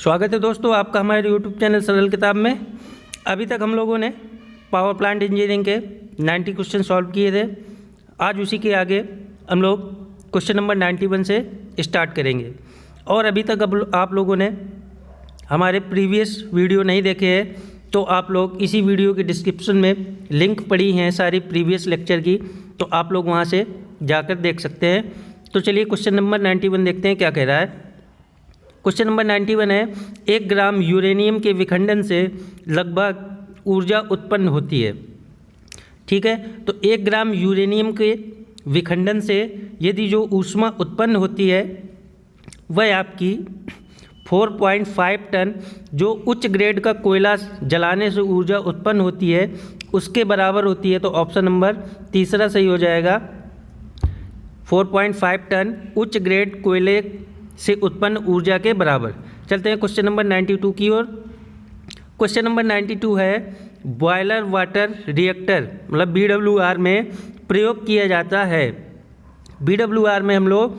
स्वागत है दोस्तों आपका हमारे YouTube चैनल सरल किताब में। अभी तक हम लोगों ने पावर प्लांट इंजीनियरिंग के 90 क्वेश्चन सॉल्व किए थे। आज उसी के आगे हम लोग क्वेश्चन नंबर 91 से स्टार्ट करेंगे। और अभी तक अब आप लोगों ने हमारे प्रीवियस वीडियो नहीं देखे हैं तो आप लोग इसी वीडियो के डिस्क्रिप्शन में लिंक पड़ी हैं सारी प्रीवियस लेक्चर की, तो आप लोग वहाँ से जाकर देख सकते हैं। तो चलिए क्वेश्चन नंबर 91 देखते हैं क्या कह रहा है। क्वेश्चन नंबर 91 है, 1 ग्राम यूरेनियम के विखंडन से लगभग ऊर्जा उत्पन्न होती है। ठीक है, तो 1 ग्राम यूरेनियम के विखंडन से यदि जो ऊष्मा उत्पन्न होती है वह आपकी 4.5 टन जो उच्च ग्रेड का कोयला जलाने से ऊर्जा उत्पन्न होती है उसके बराबर होती है। तो ऑप्शन नंबर तीसरा सही हो जाएगा, 4.5 टन उच्च ग्रेड कोयले से उत्पन्न ऊर्जा के बराबर। चलते हैं क्वेश्चन नंबर 92 की ओर। क्वेश्चन नंबर 92 है, बॉयलर वाटर रिएक्टर मतलब BWR में प्रयोग किया जाता है। BWR में हम लोग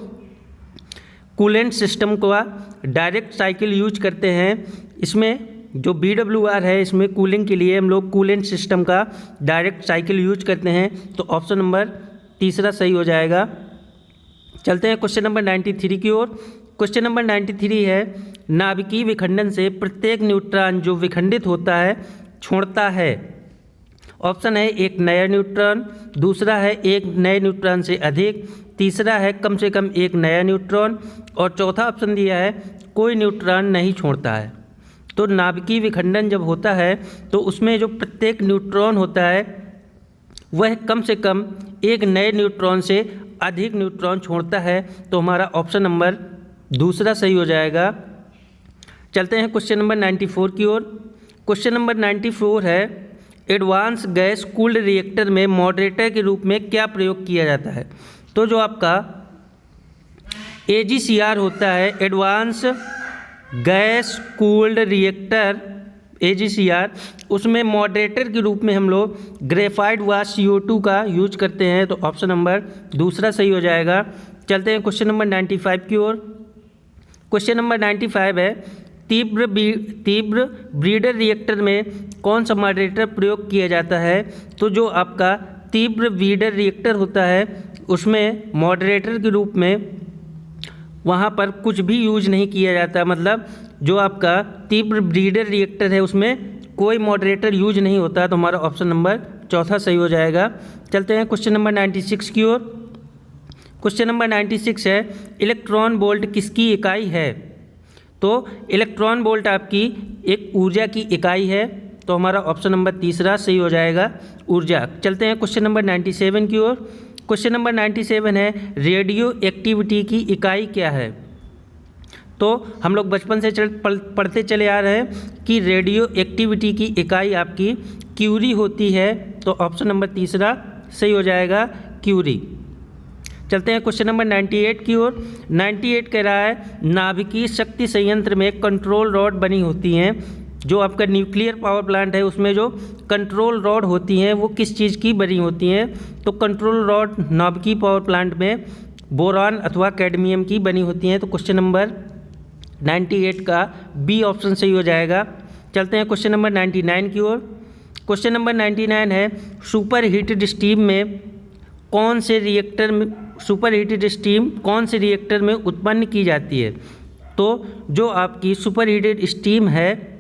कूलेंट सिस्टम का डायरेक्ट साइकिल यूज करते हैं। इसमें जो BWR है इसमें कूलिंग के लिए हम लोग कूलेंट सिस्टम का डायरेक्ट साइकिल यूज करते हैं। तो ऑप्शन नंबर तीसरा सही हो जाएगा। चलते हैं क्वेश्चन नंबर 93 की ओर। क्वेश्चन नंबर 93 है, नाभिकीय विखंडन से प्रत्येक न्यूट्रॉन जो विखंडित होता है छोड़ता है। ऑप्शन है एक नया न्यूट्रॉन, दूसरा है एक नए न्यूट्रॉन से अधिक, तीसरा है कम से कम एक नया न्यूट्रॉन और चौथा ऑप्शन दिया है कोई न्यूट्रॉन नहीं छोड़ता है। तो नाभिकीय विखंडन जब होता है तो उसमें जो प्रत्येक न्यूट्रॉन होता है वह कम से कम एक नए न्यूट्रॉन से अधिक न्यूट्रॉन छोड़ता है। तो हमारा ऑप्शन नंबर दूसरा सही हो जाएगा। चलते हैं क्वेश्चन नंबर 94 की ओर। क्वेश्चन नंबर 94 है, एडवांस गैस कूल्ड रिएक्टर में मॉडरेटर के रूप में क्या प्रयोग किया जाता है। तो जो आपका AGCR होता है, advance gas cooled reactor AGCR, उसमें मॉडरेटर के रूप में हम लोग ग्रेफाइट व CO2 का यूज करते हैं। तो ऑप्शन नंबर दूसरा सही हो जाएगा। चलते हैं क्वेश्चन नंबर 95 की ओर। क्वेश्चन नंबर 95 है, तीव्र ब्रीडर रिएक्टर में कौन सा मॉडरेटर प्रयोग किया जाता है। तो जो आपका तीव्र ब्रीडर रिएक्टर होता है उसमें मॉडरेटर के रूप में वहाँ पर कुछ भी यूज नहीं किया जाता, मतलब जो आपका तीव्र ब्रीडर रिएक्टर है उसमें कोई मॉडरेटर यूज नहीं होता। तो हमारा ऑप्शन नंबर चौथा सही हो जाएगा। चलते हैं क्वेश्चन नंबर 96 की ओर। क्वेश्चन नंबर 96 है, इलेक्ट्रॉन वोल्ट किसकी इकाई है। तो इलेक्ट्रॉन वोल्ट आपकी एक ऊर्जा की इकाई है। तो हमारा ऑप्शन नंबर तीसरा सही हो जाएगा, ऊर्जा। चलते हैं क्वेश्चन नंबर 97 की ओर। क्वेश्चन नंबर 97 है, रेडियो एक्टिविटी की इकाई क्या है। तो हम लोग बचपन से पढ़ते चले आ रहे हैं कि रेडियो एक्टिविटी की इकाई आपकी क्यूरी होती है। तो ऑप्शन नंबर तीसरा सही हो जाएगा, क्यूरी। चलते हैं क्वेश्चन नंबर 98 की ओर। 98 कह रहा है, नाभिकीय शक्ति संयंत्र में कंट्रोल रॉड बनी होती हैं। जो आपका न्यूक्लियर पावर प्लांट है उसमें जो कंट्रोल रॉड होती हैं वो किस चीज़ की बनी होती हैं। तो कंट्रोल रॉड नाभिकीय पावर प्लांट में बोरान अथवा कैडमियम की बनी होती हैं। तो क्वेश्चन नंबर 98 का बी ऑप्शन सही हो जाएगा। चलते हैं क्वेश्चन नंबर 99 की ओर। क्वेश्चन नंबर 99 है, सुपर हीटेड स्टीम में कौन से रिएक्टर में उत्पन्न की जाती है। तो जो आपकी सुपर हीटेड स्टीम है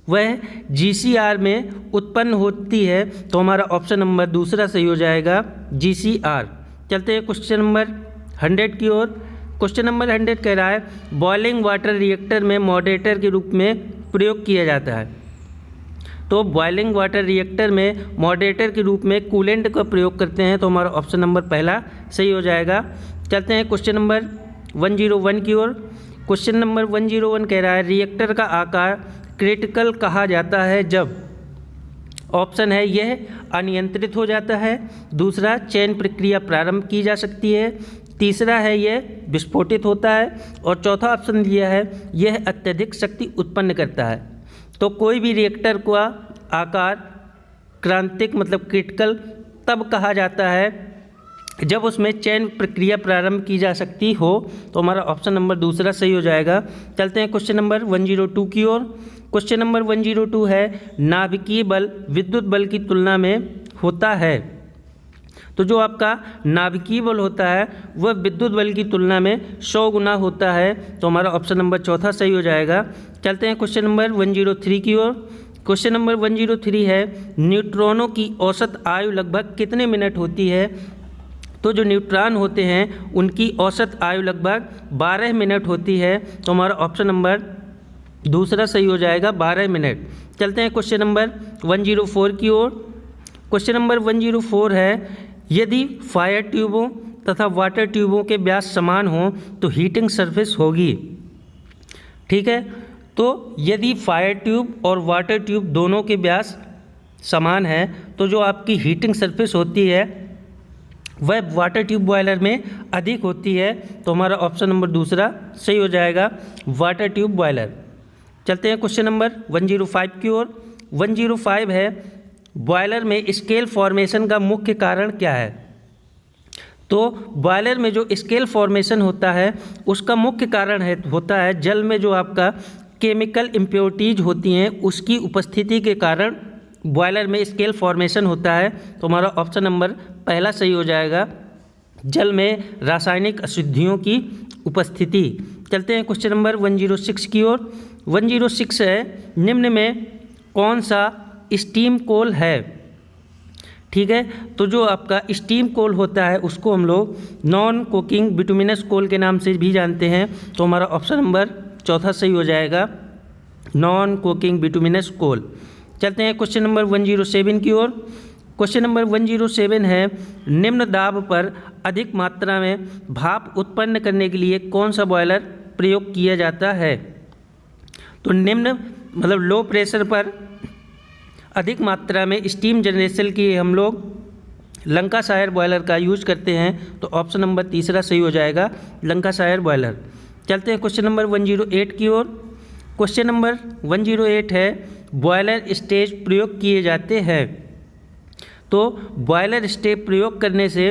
वह GCR में उत्पन्न होती है। तो हमारा ऑप्शन नंबर दूसरा सही हो जाएगा, GCR। चलते हैं क्वेश्चन नंबर 100 की ओर। क्वेश्चन नंबर 100 कह रहा है, बॉइलिंग वाटर रिएक्टर में मॉडरेटर के रूप में प्रयोग किया जाता है। तो बॉइलिंग वाटर रिएक्टर में मॉडरेटर के रूप में कूलेंट का प्रयोग करते हैं। तो हमारा ऑप्शन नंबर पहला सही हो जाएगा। चलते हैं क्वेश्चन नंबर 101 की ओर। क्वेश्चन नंबर 101 कह रहा है, रिएक्टर का आकार क्रिटिकल कहा जाता है जब। ऑप्शन है यह अनियंत्रित हो जाता है, दूसरा चयन प्रक्रिया प्रारंभ की जा सकती है, तीसरा है यह विस्फोटित होता है और चौथा ऑप्शन दिया है यह अत्यधिक शक्ति उत्पन्न करता है। तो कोई भी रिएक्टर का आकार क्रांतिक मतलब क्रिटिकल तब कहा जाता है जब उसमें चयन प्रक्रिया प्रारंभ की जा सकती हो, तो हमारा ऑप्शन नंबर दूसरा सही हो जाएगा। चलते हैं क्वेश्चन नंबर 102 की ओर। क्वेश्चन नंबर 102 है, नाभिकीय बल विद्युत बल की तुलना में होता है। तो जो आपका नाभिकीय बल होता है वह विद्युत बल की तुलना में 100 गुना होता है, तो हमारा ऑप्शन नंबर चौथा सही हो जाएगा। चलते हैं क्वेश्चन नंबर 103 की ओर। क्वेश्चन नंबर 103 है, न्यूट्रॉनों की औसत आयु लगभग कितने मिनट होती है। तो जो न्यूट्रॉन होते हैं उनकी औसत आयु लगभग 12 मिनट होती है, तो हमारा ऑप्शन नंबर दूसरा सही हो जाएगा, 12 मिनट। चलते हैं क्वेश्चन नंबर 104 की ओर। क्वेश्चन नंबर 104 है, यदि फायर ट्यूबों तथा वाटर ट्यूबों के व्यास समान हों तो हीटिंग सरफेस होगी। ठीक है, तो यदि फायर ट्यूब और वाटर ट्यूब दोनों के व्यास समान है तो जो आपकी हीटिंग सरफेस होती है वह वाटर ट्यूब बॉयलर में अधिक होती है, तो हमारा ऑप्शन नंबर दूसरा सही हो जाएगा, वाटर ट्यूब बॉयलर। चलते हैं क्वेश्चन नंबर 105 की ओर। 105 है, बॉयलर में स्केल फॉर्मेशन का मुख्य कारण क्या है। तो बॉयलर में जो स्केल फॉर्मेशन होता है उसका मुख्य कारण होता है जल में जो आपका केमिकल इम्प्योरिटीज होती हैं उसकी उपस्थिति के कारण बॉयलर में स्केल फॉर्मेशन होता है, तो हमारा ऑप्शन नंबर पहला सही हो जाएगा, जल में रासायनिक अशुद्धियों की उपस्थिति। चलते हैं क्वेश्चन नंबर 106 की ओर। 106 है, निम्न में कौन सा स्टीम कोल है। ठीक है, तो जो आपका स्टीम कोल होता है उसको हम लोग नॉन कुकिंग बिटुमिनस कोल के नाम से भी जानते हैं, तो हमारा ऑप्शन नंबर चौथा सही हो जाएगा, नॉन कुकिंग बिटुमिनस कोल। चलते हैं क्वेश्चन नंबर 107 की ओर। क्वेश्चन नंबर 107 है, निम्न दाब पर अधिक मात्रा में भाप उत्पन्न करने के लिए कौन सा बॉयलर प्रयोग किया जाता है। तो निम्न मतलब लो प्रेशर पर अधिक मात्रा में स्टीम जनरेशन की हम लोग लंकाशायर बॉयलर का यूज करते हैं, तो ऑप्शन नंबर तीसरा सही हो जाएगा, लंकाशायर बॉयलर। चलते हैं क्वेश्चन नंबर 108 की ओर। क्वेश्चन नंबर 108 है, बॉयलर स्टेज प्रयोग किए जाते हैं। तो बॉयलर स्टेज प्रयोग करने से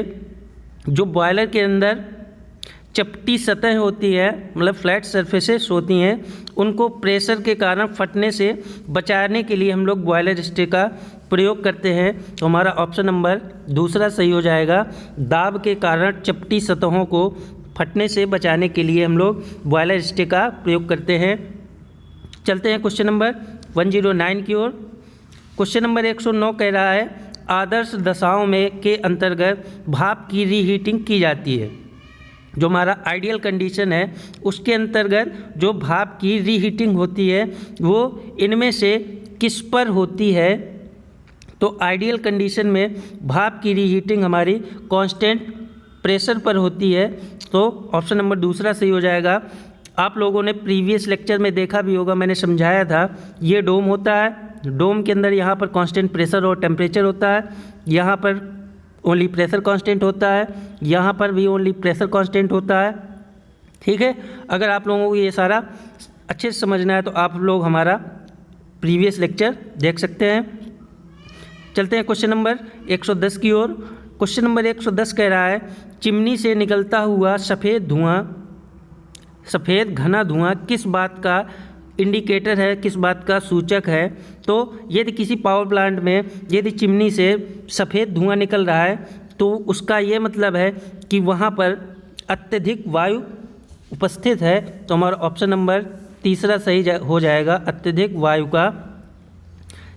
जो बॉयलर के अंदर चपटी सतह होती है मतलब फ्लैट सरफेसेस होती हैं उनको प्रेशर के कारण फटने से बचाने के लिए हम लोग बॉयलर स्टेज का प्रयोग करते हैं, तो हमारा ऑप्शन नंबर दूसरा सही हो जाएगा, दाब के कारण चपटी सतहों को फटने से बचाने के लिए हम लोग बॉयलर स्टेज का प्रयोग करते हैं। चलते हैं क्वेश्चन नंबर 109 की ओर। क्वेश्चन नंबर 109 कह रहा है, आदर्श दशाओं में के अंतर्गत भाप की रीहीटिंग की जाती है। जो हमारा आइडियल कंडीशन है उसके अंतर्गत जो भाप की रीहीटिंग होती है वो इनमें से किस पर होती है। तो आइडियल कंडीशन में भाप की रीहीटिंग हमारी कांस्टेंट प्रेशर पर होती है, तो ऑप्शन नंबर दूसरा सही हो जाएगा। आप लोगों ने प्रीवियस लेक्चर में देखा भी होगा, मैंने समझाया था, ये डोम होता है, डोम के अंदर यहाँ पर कांस्टेंट प्रेशर और टेम्परेचर होता है, यहाँ पर ओनली प्रेशर कांस्टेंट होता है, यहाँ पर भी ओनली प्रेशर कांस्टेंट होता है। ठीक है, अगर आप लोगों को ये सारा अच्छे से समझना है तो आप लोग हमारा प्रीवियस लेक्चर देख सकते हैं। चलते हैं क्वेश्चन नंबर 110 की ओर। क्वेश्चन नंबर 110 कह रहा है, चिमनी से निकलता हुआ सफ़ेद घना धुआं किस बात का इंडिकेटर है, किस बात का सूचक है। तो यदि किसी पावर प्लांट में यदि चिमनी से सफ़ेद धुआं निकल रहा है तो उसका ये मतलब है कि वहाँ पर अत्यधिक वायु उपस्थित है, तो हमारा ऑप्शन नंबर तीसरा सही हो जाएगा, अत्यधिक वायु का।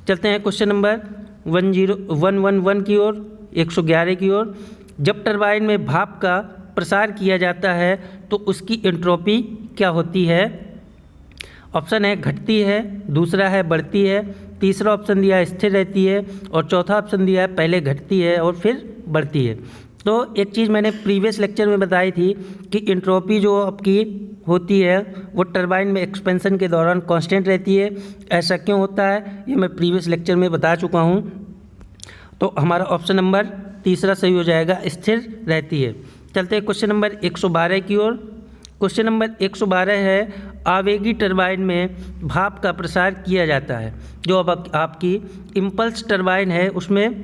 चलते हैं क्वेश्चन नंबर 111 की ओर, 111 की ओर। जब टरबाइन में भाप का प्रसार किया जाता है तो उसकी एंट्रोपी क्या होती है। ऑप्शन है घटती है, दूसरा है बढ़ती है, तीसरा ऑप्शन दिया है स्थिर रहती है और चौथा ऑप्शन दिया है पहले घटती है और फिर बढ़ती है। तो एक चीज़ मैंने प्रीवियस लेक्चर में बताई थी कि एंट्रोपी जो आपकी होती है वो टरबाइन में एक्सपेंशन के दौरान कांस्टेंट रहती है। ऐसा क्यों होता है ये मैं प्रीवियस लेक्चर में बता चुका हूँ, तो हमारा ऑप्शन नंबर तीसरा सही हो जाएगा, स्थिर रहती है। चलते हैं क्वेश्चन नंबर 112 की ओर। क्वेश्चन नंबर 112 है, आवेगी टरबाइन में भाप का प्रसार किया जाता है। जो अब आपकी इम्पल्स टरबाइन है उसमें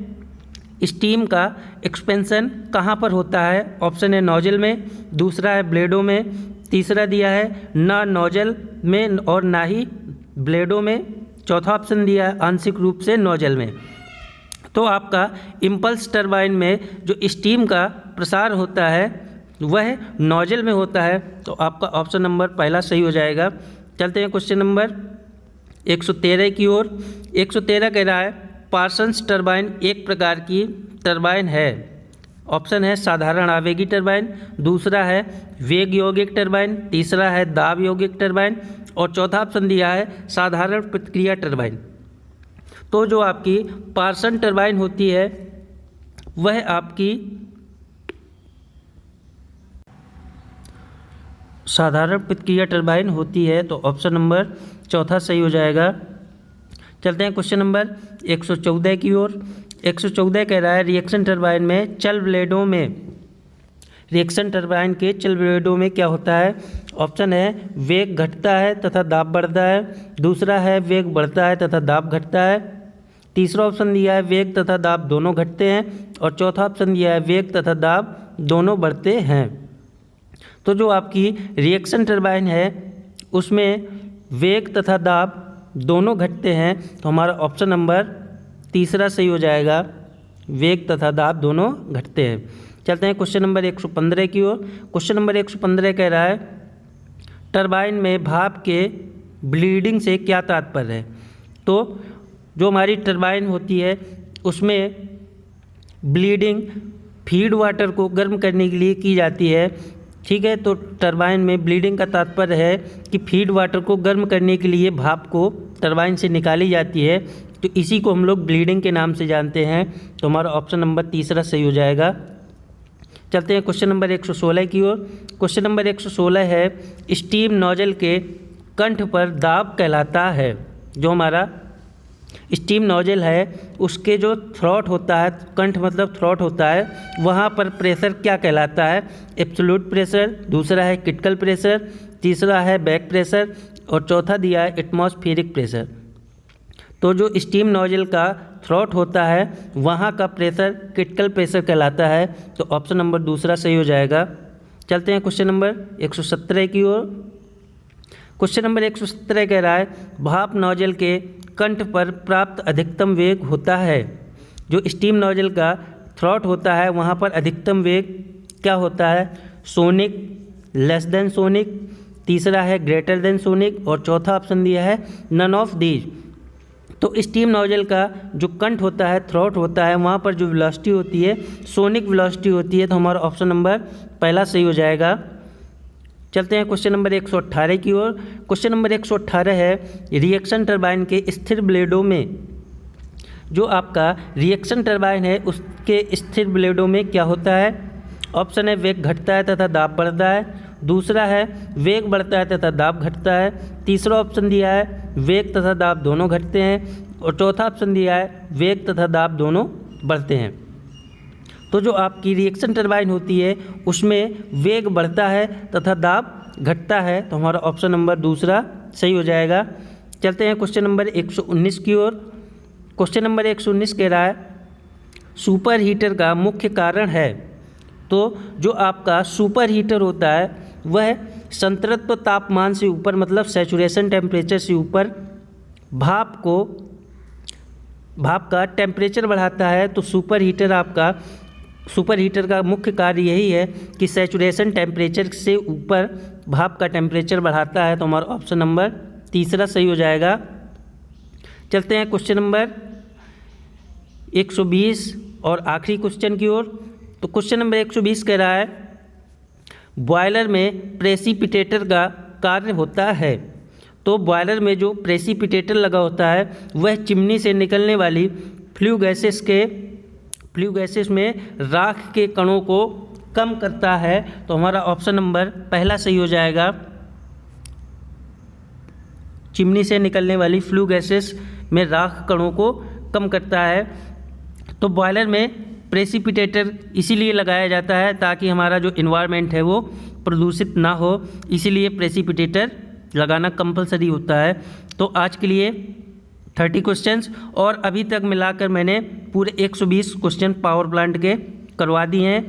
स्टीम का एक्सपेंशन कहाँ पर होता है? ऑप्शन है नोजल में, दूसरा है ब्लेडों में, तीसरा दिया है ना नोजल में और ना ही ब्लेडों में, चौथा ऑप्शन दिया है आंशिक रूप से नोजल में। तो आपका इम्पल्स टरबाइन में जो स्टीम का प्रसार होता है वह नोजल में होता है, तो आपका ऑप्शन नंबर पहला सही हो जाएगा। चलते हैं क्वेश्चन नंबर 113 की ओर। 113 कह रहा है पार्सन्स टरबाइन एक प्रकार की टरबाइन है। ऑप्शन है साधारण आवेगी टरबाइन, दूसरा है वेग यौगिक टरबाइन, तीसरा है दाब यौगिक टरबाइन और चौथा ऑप्शन दिया है साधारण प्रतिक्रिया टरबाइन। तो जो आपकी पार्सन टरबाइन होती है वह आपकी साधारण प्रतिक्रिया टरबाइन होती है, तो ऑप्शन नंबर चौथा सही हो जाएगा। चलते हैं क्वेश्चन नंबर 114 की ओर। 114 कह रहा है रिएक्शन टरबाइन में चल ब्लेडों में, रिएक्शन टरबाइन के चल ब्लेडों में क्या होता है? ऑप्शन है वेग घटता है तथा दाब बढ़ता है, दूसरा है वेग बढ़ता है तथा दाब घटता है, तीसरा ऑप्शन दिया है वेग तथा दाब दोनों घटते हैं और चौथा ऑप्शन दिया है वेग तथा दाब दोनों बढ़ते हैं। तो जो आपकी रिएक्शन टरबाइन है उसमें वेग तथा दाब दोनों घटते हैं, तो हमारा ऑप्शन नंबर तीसरा सही हो जाएगा, वेग तथा दाब दोनों घटते हैं। चलते हैं क्वेश्चन नंबर 115 की ओर। क्वेश्चन नंबर 115 कह रहा है टरबाइन में भाप के ब्लीडिंग से क्या तात्पर्य है? तो जो हमारी टरबाइन होती है उसमें ब्लीडिंग फीड वाटर को गर्म करने के लिए की जाती है, ठीक है। तो टरबाइन में ब्लीडिंग का तात्पर्य है कि फीड वाटर को गर्म करने के लिए भाप को टरबाइन से निकाली जाती है, तो इसी को हम लोग ब्लीडिंग के नाम से जानते हैं, तो हमारा ऑप्शन नंबर तीसरा सही हो जाएगा। चलते हैं क्वेश्चन नंबर 116 की ओर। क्वेश्चन नंबर 116 है स्टीम नोजल के कंठ पर दाब कहलाता है। जो हमारा स्टीम नोजल है उसके जो थ्रॉट होता है, कंठ मतलब थ्रॉट होता है, वहाँ पर प्रेशर क्या कहलाता है? एब्सोल्यूट प्रेशर, दूसरा है क्रिटिकल प्रेशर, तीसरा है बैक प्रेशर और चौथा दिया है एटमॉस्फेरिक प्रेशर। तो जो स्टीम नोजल का थ्रॉट होता है वहाँ का प्रेशर क्रिटिकल प्रेशर कहलाता है, तो ऑप्शन नंबर दूसरा सही हो जाएगा। चलते हैं क्वेश्चन नंबर 117 की ओर। क्वेश्चन नंबर 117 कह रहा है भाप नोजल के कंठ पर प्राप्त अधिकतम वेग होता है। जो स्टीम नोजल का थ्रॉट होता है वहाँ पर अधिकतम वेग क्या होता है? सोनिक, लेस देन सोनिक, तीसरा है ग्रेटर देन सोनिक और चौथा ऑप्शन दिया है नन ऑफ दीज। तो स्टीम नोजल का जो कंठ होता है, थ्रॉट होता है, वहाँ पर जो वेलोसिटी होती है सोनिक वेलोसिटी होती है, तो हमारा ऑप्शन नंबर पहला सही हो जाएगा। चलते हैं क्वेश्चन नंबर 118 की ओर। क्वेश्चन नंबर 118 है रिएक्शन टरबाइन के स्थिर ब्लेडों में, जो आपका रिएक्शन टरबाइन है उसके स्थिर ब्लेडों में क्या होता है? ऑप्शन है वेग घटता है तथा दाब बढ़ता है, दूसरा है वेग बढ़ता है तथा दाब घटता है, तीसरा ऑप्शन दिया है वेग तथा दाब दोनों घटते हैं और चौथा ऑप्शन दिया है वेग तथा दाब दोनों बढ़ते हैं। तो जो आपकी रिएक्शन टरबाइन होती है उसमें वेग बढ़ता है तथा दाब घटता है, तो हमारा ऑप्शन नंबर दूसरा सही हो जाएगा। चलते हैं क्वेश्चन नंबर 119 की ओर। क्वेश्चन नंबर 119 कह रहा है सुपर हीटर का मुख्य कारण है। तो जो आपका सुपर हीटर होता है वह संतृप्त तापमान से ऊपर मतलब सैचुरेशन टेम्परेचर से ऊपर भाप का टेम्परेचर बढ़ाता है। तो सुपर हीटर का मुख्य कार्य यही है कि सैचुरेशन टेम्परेचर से ऊपर भाप का टेम्परेचर बढ़ाता है, तो हमारा ऑप्शन नंबर तीसरा सही हो जाएगा। चलते हैं क्वेश्चन नंबर 120 और आखिरी क्वेश्चन की ओर। तो क्वेश्चन नंबर 120 कह रहा है बॉयलर में प्रेसिपिटेटर का कार्य होता है। तो बॉयलर में जो प्रेसिपिटेटर लगा होता है वह चिमनी से निकलने वाली फ्लू गैसेस में राख के कणों को कम करता है, तो हमारा ऑप्शन नंबर पहला सही हो जाएगा। चिमनी से निकलने वाली फ्लू गैसेस में राख कणों को कम करता है। तो बॉयलर में प्रेसिपिटेटर इसीलिए लगाया जाता है ताकि हमारा जो इन्वायरमेंट है वो प्रदूषित ना हो, इसीलिए प्रेसिपिटेटर लगाना कंपलसरी होता है। तो आज के लिए 30 क्वेश्चंस, और अभी तक मिलाकर मैंने पूरे 120 क्वेश्चन पावर प्लांट के करवा दिए हैं।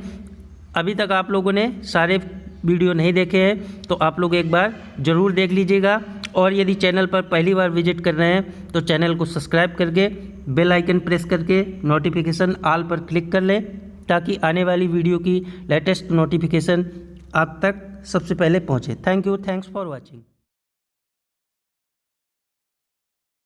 अभी तक आप लोगों ने सारे वीडियो नहीं देखे हैं तो आप लोग एक बार ज़रूर देख लीजिएगा, और यदि चैनल पर पहली बार विजिट कर रहे हैं तो चैनल को सब्सक्राइब करके बेल आइकन प्रेस करके नोटिफिकेशन ऑल पर क्लिक कर लें, ताकि आने वाली वीडियो की लेटेस्ट नोटिफिकेशन आप तक सबसे पहले पहुंचे। Thank you, thanks for watching.